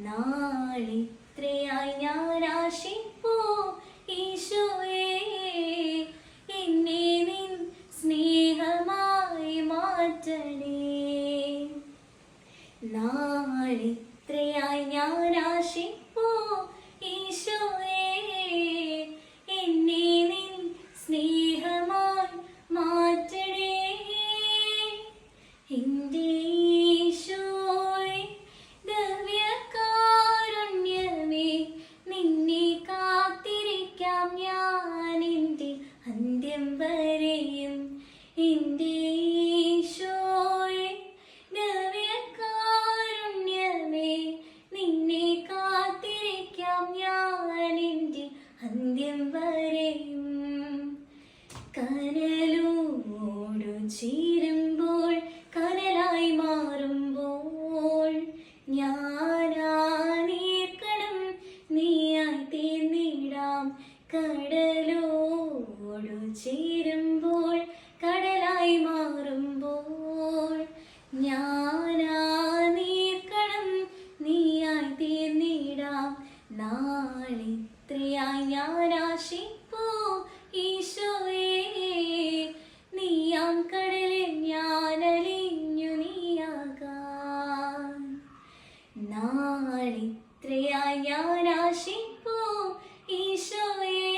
നാളിത്രയായി ഞാൻ ആശിപ്പൂ ഈശോയേ, എന്നെ നിൻ സ്നേഹമായി മാറ്റണേ. നാളിത്രയായി ഞാൻ ആശിപ്പൂ ഈശോയേ, എന്നെ നിൻ സ്നേഹമായി മാറ്റണേ. എൻ്റെ ഈശോയേ, ദിവ്യകാരുണ്യമേ, നിന്നെ കാത്തിരിക്കാം ഞാൻ എൻ്റെ അന്ത്യം വരെയും. എൻ്റെ ഈശോയേ, ദിവ്യകാരുണ്യമേ, നിന്നെ കാത്തിരിക്കാം ഞാൻ എൻ്റെ അന്ത്യം വരെയും. കനലോടു ചേരുമ്പോൾ കനലായി മാറുമ്പോൾ ഞാനീർക്കണം നീയായി തീർന്നിടാം. കടലോടു ചേരുമ്പോൾ കടലായി മാറുമ്പോൾ ഞാനീർക്കണം നീയായി തീർന്നിടാം. നാളിത്രയായി ഞാൻ ആശിപ്പൂ ഈശോയേ, നീയാം കടലിൽ ഞാനലിഞ്ഞു നീയാകാൻ. നാളിത്രയായി ഞാൻ ആശിപ്പൂ ഈശോയേ,